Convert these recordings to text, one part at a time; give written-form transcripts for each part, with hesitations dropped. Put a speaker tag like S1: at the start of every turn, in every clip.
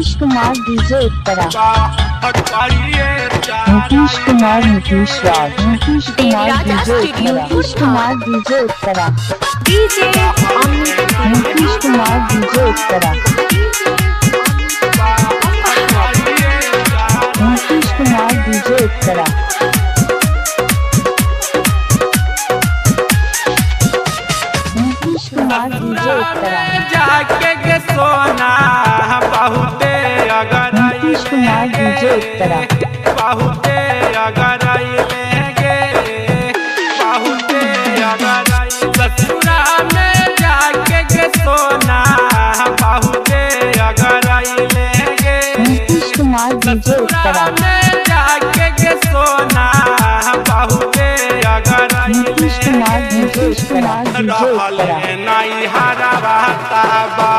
S1: Nitish Kumar DJ Uttara, Nitish Kumar Nitish Raj, Nitish Kumar DJ Uttara, Nitish Kumar DJ Uttara, Nitish Kumar DJ Uttara, Nitish Kumar DJ Uttara, Nitish Kumar DJ Uttara,
S2: जाके के सोना बहुते अगर
S1: नीतीश कुमार डीजे उत्तरा,
S2: बहुते अगर लेंगे बहुते अगर ससुरा में जाके के सोना बहुते अगर लेंगे
S1: नीतीश कुमार डीजे उत्तरा,
S2: में जाके के सोना बहुते अगर
S1: नीतीश कुमार डीजे उत्तरा, डीजे उत्तरा,
S2: नहीं हरा बताबा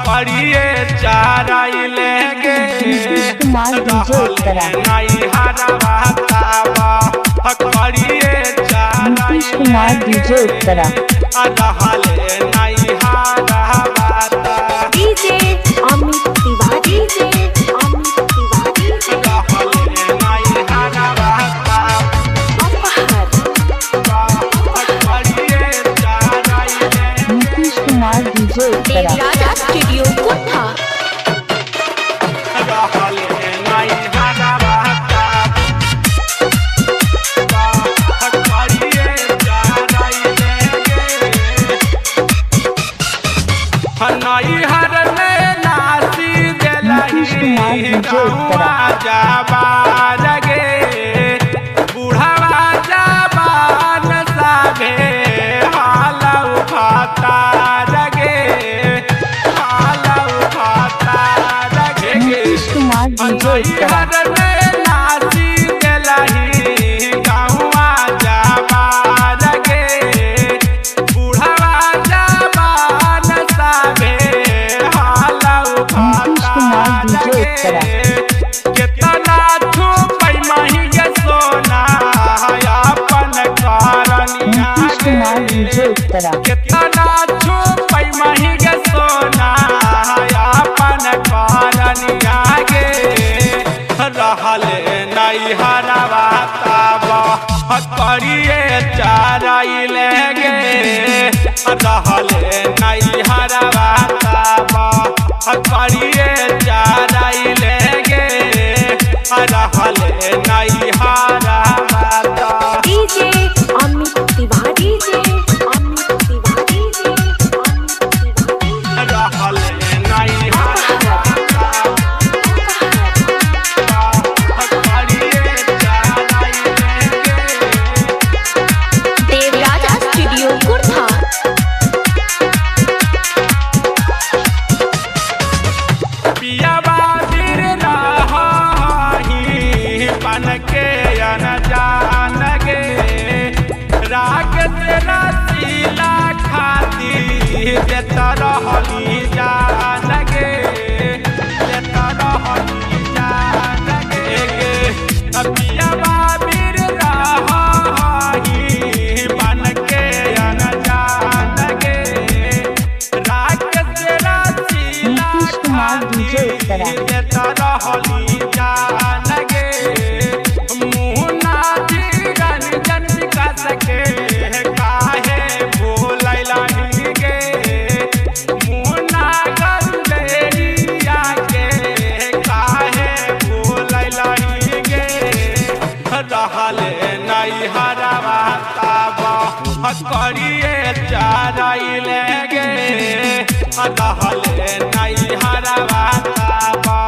S2: करिए चाराई लेंगे
S1: नीतीश कुमार डीजे उत्तरा,
S2: नहीं हरा बताबा करिए चाराई
S1: नीतीश कुमार डीजे उत्तरा,
S2: रहले नहीं हरा बता
S3: डीजे अमित तिवारी, डीजे अमित तिवारी,
S2: रहले नहीं हरा बता
S3: अपहर
S2: करिए चाराई लेंगे
S1: नीतीश कुमार डीजे उत्तरा,
S3: देवराजा स्टूडियो कोठा
S2: रहले नहीं हरा बता करिए चाराई लेंगे हनाई हर में नासी
S1: नीतीश कुमार
S2: दिलही
S1: डीजे उत्तरा,
S2: जाबा लगे बुढ़ावा जाबा नसाबे हाल उठाता लगे हाल उठाता लगे
S1: नीतीश कुमार डीजे उत्तरा,
S2: हर में नासी दिलही गाँवा जाबा लगे बुढ़ावा जाबा नसाबे हाल
S1: नीतीश कुमार डीजे उत्तरा,
S2: कितना छुपै मही के सोना अपन करनिया
S1: नीतीश कुमार डीजे उत्तरा,
S2: कितना छुपै मही के सोना अपन करनिया गे रहले नहीं हरावा ताबा करिए चाराई लेंगे रहले नहीं हरावा ताबा करिए चाराई लेंगे रहले नहीं हरावा ता
S3: DJ Amit Tiwari, DJ Amit Tiwari, DJ Amit Tiwari,
S2: रहले नहीं हरावा करिए चाराई लेंगे
S3: देवराजा स्टूडियो कोठा
S2: पिया बादिर रही बन के अनजान गे राग से रसीला खाती देता रहली जान गे देता रहली जान गे पिया बादिर रही बन के अनजान गे राग से रसीला
S1: नीतीश कुमार डीजे उत्तरा,
S2: देता रहली जान गे मुन्ना जी रंजन विकास के काहे भूलैलही गे मुन्ना गंदेरिया के काहे भूलैलही गे रहले नहीं हरावा ताबा करिए चाराई लेंगे रहले नहीं हरावा ताबा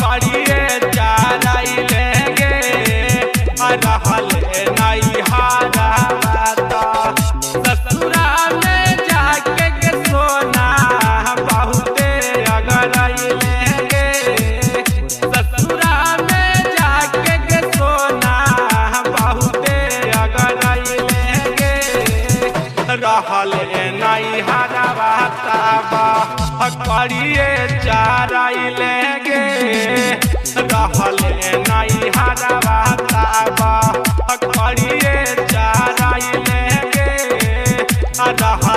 S2: करिए चाराई लेंगे रहले नहीं हरावा ता ससुरा में जाके के सोना बहुते अगर लेंगे ससुरा में जाके के सोना बहुते अगर लेंगे रहले नहीं हरावा ताबा करिए चाराई लेंगे रहले नहीं हरावा ताबा करिए चाराई लेंगे रहले